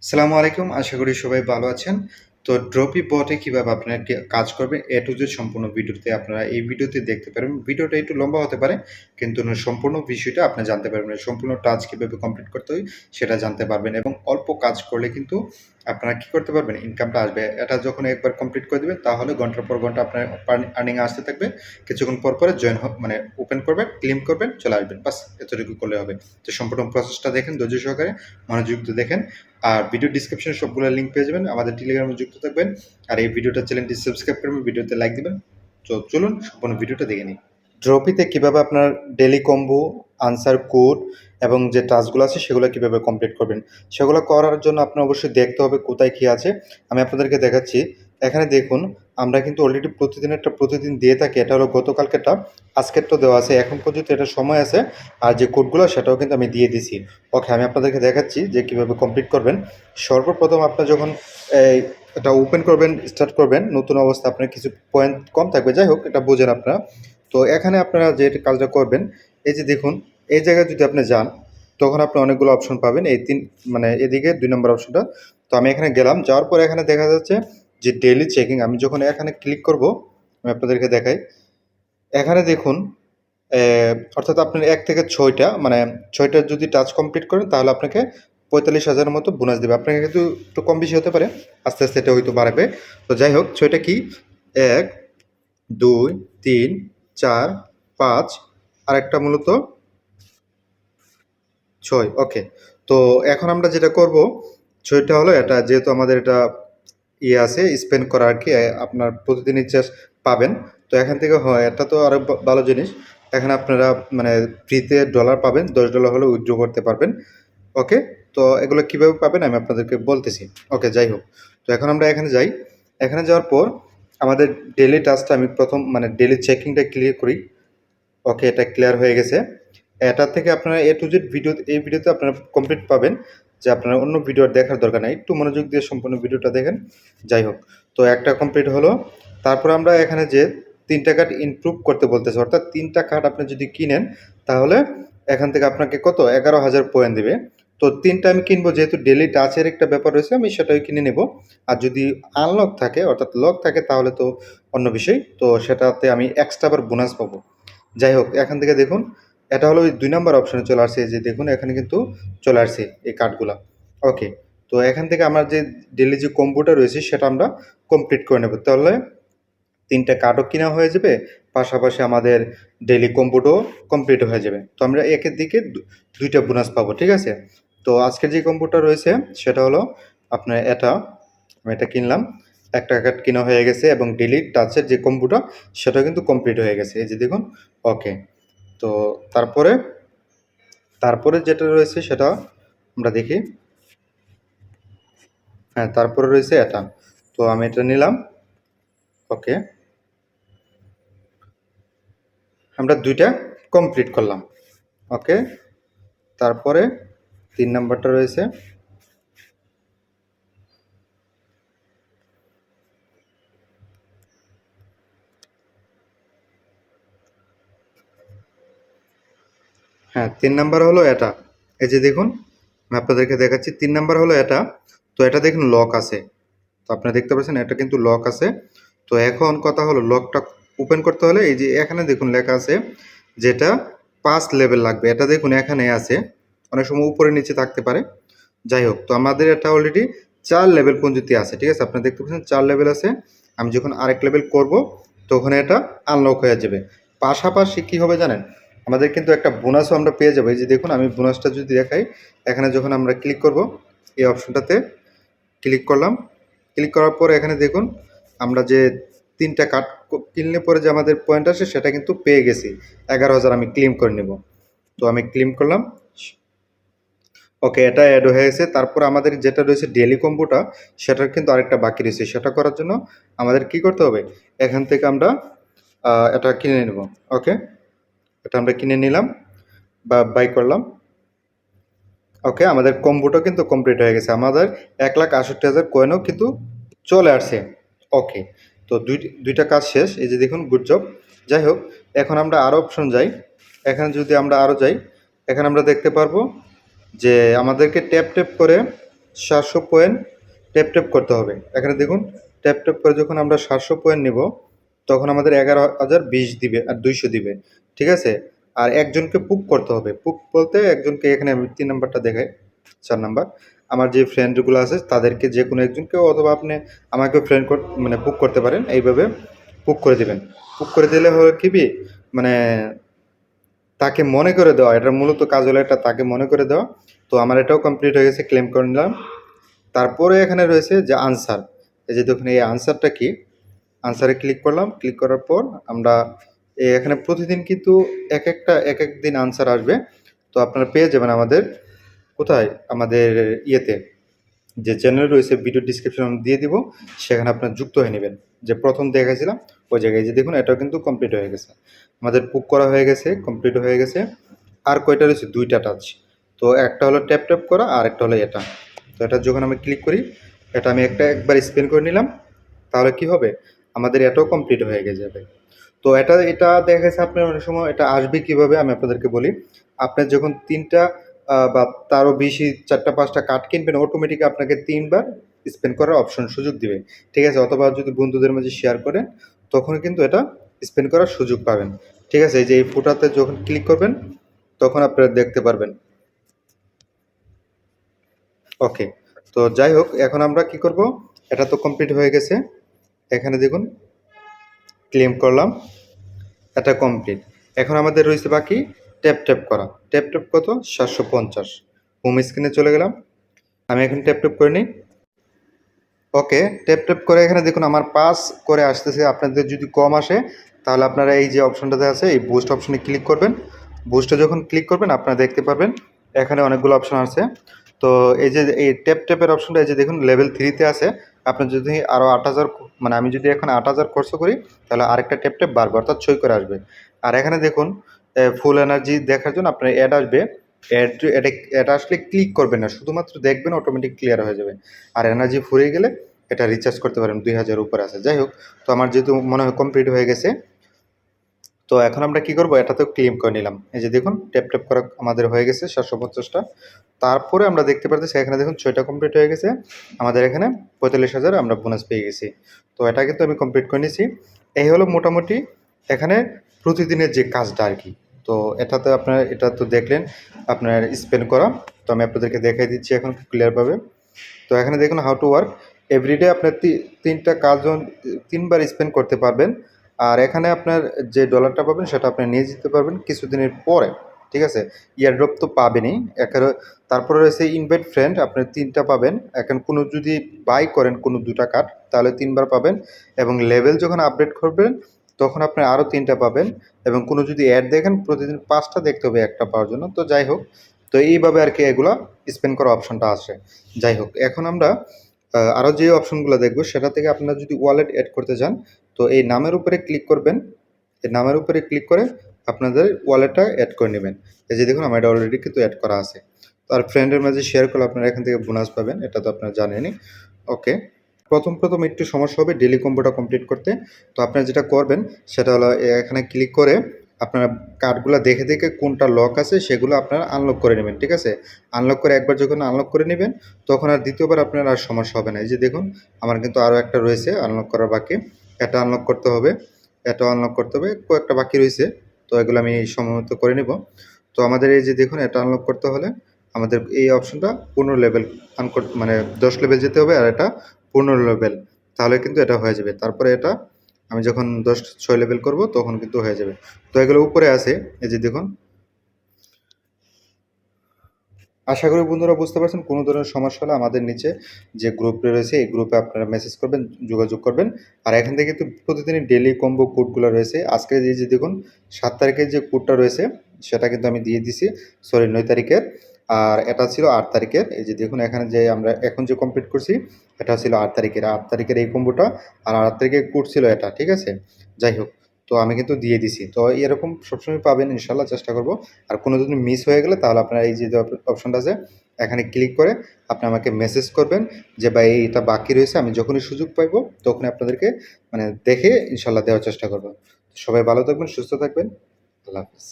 আসসালামু আলাইকুম। আশা করি সবাই ভালো আছেন। তো ড্রপি বটে কিভাবে আপনারা কাজ করবেন A to Z সম্পূর্ণ ভিডিওতে আপনারা এই ভিডিওতে দেখতে পারবেন। ভিডিওটা একটু লম্বা হতে পারে কিন্তু সম্পূর্ণ বিষয়টা আপনি জানতে পারবেন। সম্পূর্ণ টাস্ক কিভাবে কমপ্লিট করতে হয় সেটা জানতে পারবেন এবং অল্প কাজ করলে কিন্তু আপনারা কি করতে পারবেন ইনকামটা আসবে। এটা যখন একবার কমপ্লিট করে দিবেন তাহলে ঘন্টার পর ঘন্টা আপনার আর্নিং আসতে থাকবে। কিছুক্ষণ পর জয়েন মানে ওপেন করবেন, ক্লেম করবেন, চলে আসবেন। বাস এতটুকু করলে হবে। তো সম্পূর্ণ প্রসেসটা দেখেন ধৈর্য সহকারে মনোযোগ দিয়ে দেখেন। আর ভিডিও ডিসক্রিপশনে সবগুলো লিঙ্ক পেয়ে যাবেন। আমাদের টেলিগ্রামে যুক্ত থাকবেন। আর এই ভিডিওটা চ্যানেলটি সাবস্ক্রাইব করবেন, ভিডিওতে লাইক দিবেন। তো চলুন সম্পূর্ণ ভিডিওটা দেখে নিই। ড্রপিতে কিভাবে আপনার ডেইলি কম্বো, আনসার কোড এবং যে টাস্কগুলো আছে সেগুলো কিভাবে কমপ্লিট করবেন। সেগুলো করার জন্য আপনার অবশ্যই দেখতে হবে কোথায় কী আছে। আমি আপনাদেরকে দেখাচ্ছি। এখানে দেখুন আমরা কিন্তু অলরেডি প্রতিদিন দিয়ে থাকি। এটা হলো গতকালকেরটা, আজকেরটা দেওয়া আছে। এখন পর্যন্ত এটা সময় আছে। আর যে কোডগুলো সেটাও কিন্তু আমি দিয়ে দিছি। ওকে, আমি আপনাদেরকে দেখাচ্ছি যে কীভাবে কমপ্লিট করবেন। সর্বপ্রথম আপনার যখন এটা ওপেন করবেন, স্টার্ট করবেন, নতুন অবস্থা আপনার কিছু পয়েন্ট কম থাকবে। যাই হোক, এটা বোঝেন আপনারা। তো এখানে আপনারা যে কাজটা করবেন, এই যে দেখুন, এই জায়গায় যদি আপনি যান তখন আপনি অনেকগুলো অপশন পাবেন। এই মানে এদিকে 2 নম্বর অপশনটা। তো আমি এখানে গেলাম, যাওয়ার পর এখানে দেখা যাচ্ছে যে ডেইলি চেকিং। আমি যখন এখানে ক্লিক করব, আমি আপনাদেরকে দেখাই। এখানে দেখুন, অর্থাৎ আপনার 1 থেকে 6টা মানে 6টা যদি টাচ কমপ্লিট করেন তাহলে আপনাকে 45,000-এর মতো বোনাস দেবে। আপনাকে কিন্তু একটু কম বেশি হতে পারে, আস্তে আস্তে এটা হয়তো বাড়বে। তো যাই হোক, 6টা কি, 1, 2, 3, 4, 5, আরেকটা মূলত 6। ওকে, তো এখন আমরা যেটা করব, 6টা হলো এটা, যেহেতু আমাদের এটা আছে স্পেন্ড করা আর কি, আপনার প্রতিদিনই জাস্ট পাবেন। তো এখান থেকে হয়, এটা তো আরও ভালো জিনিস। এখানে আপনারা মানে ফ্রিতে ডলার পাবেন, $10 হলে উইথড্র করতে পারবেন। ওকে, তো এগুলো কীভাবে পাবেন আমি আপনাদেরকে বলতেছি। ওকে, যাই হোক, তো এখন আমরা এখানে যাই। এখানে যাওয়ার পর আমাদের ডেইলি টাস্কটা আমি প্রথম মানে ডেইলি চেকিংটা ক্লিয়ার করি। ওকে, এটা ক্লিয়ার হয়ে গেছে। এটা থেকে আপনারা A to Z ভিডিও, এই ভিডিওতে আপনারা কমপ্লিট পাবেন, যে আপনারা অন্য ভিডিও দেখার দরকার নাই। একটু মনোযোগ দিয়ে সম্পূর্ণ ভিডিওটা দেখেন। যাই হোক, তো একটা কমপ্লিট হলো। তারপর আমরা এখানে যে 3টা কার্ড ইমপ্রুভ করতে বলতেছে, অর্থাৎ 3টা কার্ড আপনি যদি কিনেন তাহলে এখান থেকে আপনাকে কত 11,000 পয়েন্ট দেবে। তো 3টা আমি কিনবো, যেহেতু ডেইলি টাচের একটা ব্যাপার রয়েছে, আমি সেটাই কিনে নেব। আর যদি আনলক থাকে অর্থাৎ লক থাকে তাহলে তো অন্য বিষয়, তো সেটাতে আমি এক্সট্রা আবার বোনাস পাবো। যাই হোক, এখান থেকে দেখুন, এটা হলো ওই 2 নম্বর অপশনে চলে আসছে। যে দেখুন এখানে কিন্তু চলে আসছে এই কার্ডগুলা। ওকে, তো এখান থেকে আমার যে ডেইলি যে কম্বোটা রয়েছে সেটা আমরা কমপ্লিট করে নেব। তাহলে 3টা কার্ডও কিনা হয়ে যাবে, পাশাপাশি আমাদের ডেইলি কম্বোটাও কমপ্লিট হয়ে যাবে। তো আমরা একের দিকে 2টা বোনাস পাবো, ঠিক আছে? তো আজকের যে কম্বোটা রয়েছে সেটা হলো আপনার এটা, আমি এটা কিনলাম। একটা কার্ড কিনা হয়ে গেছে এবং ডেইলি টাচের যে কম্বোটা সেটাও কিন্তু কমপ্লিট হয়ে গেছে। এই যে দেখুন। ওকে, তো তারপরে যেটা রয়েছে সেটা আমরা দেখি। হ্যাঁ, তারপরে রয়েছে এটা। তো আমি এটা নিলাম। ওকে, আমরা 2টা কমপ্লিট করলাম। ওকে, তারপরে 3 নাম্বারটা রয়েছে। হ্যাঁ, 3 নাম্বার হলো এটা। এই যে দেখুন, আমি আপনাদেরকে দেখাচ্ছি। 3 নাম্বার হলো এটা। তো এটা দেখুন লক আছে। তো আপনারা দেখতে পাচ্ছেন এটা কিন্তু লক আছে। তো এখন কথা হলো, লকটা ওপেন করতে হলে এই যে এখানে দেখুন লেখা আছে যেটা 5 লেভেল লাগবে। এটা দেখুন এখানে আছে, অনেক সময় উপরে নিচে থাকতে পারে। যাই হোক, তো আমাদের এটা অলরেডি 4 লেভেল পর্যন্ত আছে, ঠিক আছে? আপনারা দেখতে পাচ্ছেন 4 লেভেল আছে। আমি যখন আরেক লেভেল করব তখন এটা আনলক হয়ে যাবে। পাশাপাশি কি হবে জানেন, আমাদের কিন্তু একটা বোনাসও আমরা পেয়ে যাবো। এই যে দেখুন, আমি বোনাসটা যদি দেখাই, এখানে যখন আমরা ক্লিক করব, এই অপশনটাতে ক্লিক করলাম। ক্লিক করার পর এখানে দেখুন, আমরা যে 3টা কার্ড কিনলে পরে যে আমাদের পয়েন্ট আসে সেটা কিন্তু পেয়ে গেছি। 11,000 আমি ক্লেম করে নেব। তো আমি ক্লেম করলাম। ওকে, এটা অ্যাড হয়ে গেছে। তারপর আমাদের যেটা রয়েছে ডেইলি কম্বোটা, সেটার কিন্তু আরেকটা বাকি রয়েছে। সেটা করার জন্য আমাদের কি করতে হবে, এখান থেকে আমরা এটা কিনে নেব। ওকে, এটা আমরা কিনে নিলাম বা বাই করলাম। ওকে, আমাদের কম্বোটা কিন্তু কমপ্লিট হয়ে গেছে। আমাদের 1,68,000 কয়েনও কিন্তু চলে আসছে। ওকে, তো দুইটা কাজ শেষ। এই যে দেখুন, গুড জব। যাই হোক, এখন আমরা আরও অপশন যাই। এখানে যদি আমরা আরও যাই, এখানে আমরা দেখতে পারবো যে আমাদেরকে ট্যাপ ট্যাপ করে 700 পয়েন্ট ট্যাপ করতে হবে। এখানে দেখুন ট্যাপ করে যখন আমরা 700 পয়েন্ট নিব তখন আমাদের 11,020 দিবে আর 200 দিবে, ঠিক আছে। আর একজনকে পুক করতে হবে। পুক বলতে একজনকে, এখানে আমি 3 নাম্বারটা দেখাই, 4 নাম্বার, আমার যে ফ্রেন্ডগুলো আছে তাদেরকে যে কোনো একজনকে, অথবা আপনি আমাকেও ফ্রেন্ড মানে পুক করতে পারেন। এইভাবে পুক করে দিবেন। পুক করে দিলে হলো কি মানে তাকে মনে করে দেওয়া, এটার মূলত কাজ হলো এটা, তাকে মনে করে দেওয়া। তো আমার এটাও কমপ্লিট হয়ে গেছে, ক্লেম করে নিলাম। তারপরে এখানে রয়েছে যে আনসার, এই যে দেখুন এই আনসারটা কি, আনসারে ক্লিক করলাম। ক্লিক করার পর আমরা এখানে প্রতিদিন কিন্তু এক এক দিন আনসার আসবে। তো আপনারা পেয়ে যাবেন আমাদের কোথায়, আমাদের ইয়েতে যে চ্যানেল রয়েছে, ভিডিও ডিসক্রিপশন দিয়ে দিব, সেখানে আপনার যুক্ত হয়ে নেবেন। যে প্রথম দেখাইছিলাম ওই জায়গায়, যে দেখুন এটাও কিন্তু কমপ্লিট হয়ে গেছে, আমাদের বুক করা হয়ে গেছে, কমপ্লিট হয়ে গেছে। আর কয়টা রয়েছে, 2টা টাচ। তো একটা হলো ট্যাপ করা আর একটা হলো এটা। তো এটা যখন আমি ক্লিক করি, এটা আমি একবার স্পেন করে নিলাম, তাহলে কি হবে, আমাদের এটাও কমপ্লিট হয়ে যাবে। তো এটা দেখা গেছে আপনার অনেক সময় এটা আসবে কিভাবে আমি আপনাদেরকে বলি। আপনার যখন 3টা বা তারও বেশি 4টা 5টা কার্ড কিনবেন, অটোমেটিক আপনাকে 3বার স্পেন্ড করার অপশন সুযোগ দিবে, ঠিক আছে। অথবা যদি বন্ধুদের মাঝে শেয়ার করেন তখন কিন্তু এটা স্পেন্ড করার সুযোগ পাবেন, ঠিক আছে। এই যে এই ফোটাতে যখন ক্লিক করবেন তখন আপনারা দেখতে পারবেন। ওকে, তো যাই হোক, এখন আমরা কি করব, এটা তো কমপ্লিট হয়ে গেছে। এখানে দেখুন ক্লেম করলাম, এটা কমপ্লিট। এখন আমাদের রয়েছে বাকি ট্যাপ করা। ট্যাপ কত, 750। হোম স্ক্রিনে চলে গেলাম, আমি এখন ট্যাপ করে নিই। ওকে, ট্যাপ করে এখানে দেখুন আমার পাস করে আসতেছে। আপনাদের যদি কম আসে তাহলে আপনারা এই যে অপশনটাতে আছে, এই বুস্ট অপশনে ক্লিক করবেন। বুস্টে যখন ক্লিক করবেন আপনারা দেখতে পারবেন এখানে অনেকগুলো অপশন আছে। তো এই যে এই ট্যাপের অপশনটা, এই যে দেখুন লেভেল 3-তে আছে। আপনার যদি আরও 8,000, মানে আমি যদি এখন 8,000 খরচ করি তাহলে আরেকটা ট্যাপ বাড়বে, অর্থাৎ ছয় করে আসবে। আর এখানে দেখুন ফুল এনার্জি দেখার জন্য আপনার অ্যাড আসবে। এটা আসলে ক্লিক করবেন না, শুধুমাত্র দেখবেন, অটোমেটিক ক্লিয়ার হয়ে যাবে। আর এনার্জি ফুরিয়ে গেলে এটা রিচার্জ করতে পারেন, 2,000 উপরে আছে। যাই হোক, তো আমার যেহেতু মনে হয় কমপ্লিট হয়ে গেছে, তো এখন আমরা কি করব, এটাতেও ক্লেম করে নিলাম। এই যে দেখুন ট্যাপ করা আমাদের হয়ে গেছে 750টা। তারপরে আমরা দেখতে পারতেছি এখানে দেখুন 6টা কমপ্লিট হয়ে গেছে, আমাদের এখানে 45,000 আমরা বোনাস পেয়ে গেছি। তো এটা কিন্তু আমি কমপ্লিট করে নিয়েছি। এই হলো মোটামুটি এখানে প্রতিদিনের যে কাজটা আর কি। তো এটাতে আপনার, এটা তো দেখলেন আপনার স্পেন্ড করা। তো আমি আপনাদেরকে দেখাই দিচ্ছি এখন ক্লিয়ারভাবে। তো এখানে দেখুন হাউ টু ওয়ার্ক, এভরিডে আপনার 3টা কাজ 3বার স্পেন্ড করতে পারবেন। আর এখানে আপনার যে ডলারটা পাবেন সেটা আপনি নিয়ে যেতে পারবেন কিছুদিনের পরে, ঠিক আছে। ইয়ারড্রপ তো পাবেনই এখানে। তারপরে রয়েছে ইনভাইট ফ্রেন্ড, আপনি 3টা পাবেন। এখন কোনো যদি বাই করেন কোনো 2টা কার্ড তাহলে 3বার পাবেন। এবং লেভেল যখন আপডেট করবেন তখন আপনি আরও 3টা পাবেন। এবং কোনো যদি অ্যাড দেখেন প্রতিদিন 5টা দেখতে হবে একটা পাওয়ার জন্য। তো যাই হোক, তো এইভাবে আর কি এগুলা স্পেন্ড করা অপশনটা আসে। যাই হোক, এখন আমরা আরও যে অপশনগুলো দেখবো সেটা থেকে আপনারা যদি ওয়ালেট অ্যাড করতে চান, তো এই নামের উপরে ক্লিক করবেন। এই নামের উপরে ক্লিক করে আপনাদের ওয়ালেটটা অ্যাড করে নেবেন। এই যে দেখুন আমার এটা অলরেডি কিন্তু অ্যাড করা আছে। তো আর ফ্রেন্ডের মাঝে শেয়ার করলে আপনারা এখান থেকে বোনাস পাবেন, এটা তো আপনারা জানেনই। ওকে, প্রথম একটু সমস্যা হবে ডেলি কম্বোটা কমপ্লিট করতে। তো আপনারা যেটা করবেন সেটা হলো এখানে ক্লিক করে আপনারা কার্ডগুলো দেখে কোনটা লক আছে সেগুলো আপনারা আনলক করে নেবেন, ঠিক আছে। আনলক করে একবার যখন আনলক করে নেবেন তখন আর দ্বিতীয়বার আপনার আর সমস্যা হবে না। এই যে দেখুন আমার কিন্তু আরও একটা রয়েছে আনলক করার বাকি, এটা আনলক করতে হবে, এটাও আনলক করতে হবে, কয়েকটা বাকি রয়েছে। তো এগুলো আমি সময় মতো করে নেব। তো আমাদের এই যে দেখুন এটা আনলক করতে হলে আমাদের এই অপশনটা 15 লেভেল মানে 10 লেভেল যেতে হবে, আর এটা 15 লেভেল, তাহলে কিন্তু এটা হয়ে যাবে। তারপরে এটা আমি যখন 6 লেভেল করব তখন কিন্তু হয়ে যাবে। তো এগুলো উপরে আছে, এই যে দেখুন। আশা করি বন্ধুরা বুঝতে পারছেন। কোনো ধরনের সমস্যা হলে আমাদের নিচে যে গ্রুপটা রয়েছে এই গ্রুপে আপনারা মেসেজ করবেন, যোগাযোগ করবেন। আর এখান থেকে কিন্তু প্রতিদিনই ডেইলি কম্বো কোডগুলো রয়েছে। আজকে এই যে দেখুন 7 তারিখের যে কোডটা রয়েছে সেটা কিন্তু আমি দিয়ে দিছি, সরি 9 তারিখের। আর এটা ছিল 8 তারিখের। এই যে দেখুন এখানে যে আমরা এখন যে কমপ্লিট করছি এটা ছিল 8 তারিখের এই কম্বোটা। আর 8 তারিখের কোড ছিল এটা, ঠিক আছে। যাই হোক, তো আমি কিন্তু দিয়ে দিছি। তো এরকম সবসময় পাবেন ইনশাল্লাহ, চেষ্টা করব। আর কোনো যদি মিস হয়ে গেলে তাহলে আপনারা এই যে অপশনটা আছে এখানে ক্লিক করে আপনি আমাকে মেসেজ করবেন যে ভাই এটা বাকি রয়েছে। আমি যখনই সুযোগ পাইবো তখনই আপনাদেরকে মানে দেখে ইনশাল্লাহ দেওয়ার চেষ্টা করব। সবাই ভালো থাকবেন, সুস্থ থাকবেন। আল্লাহ হাফিজ।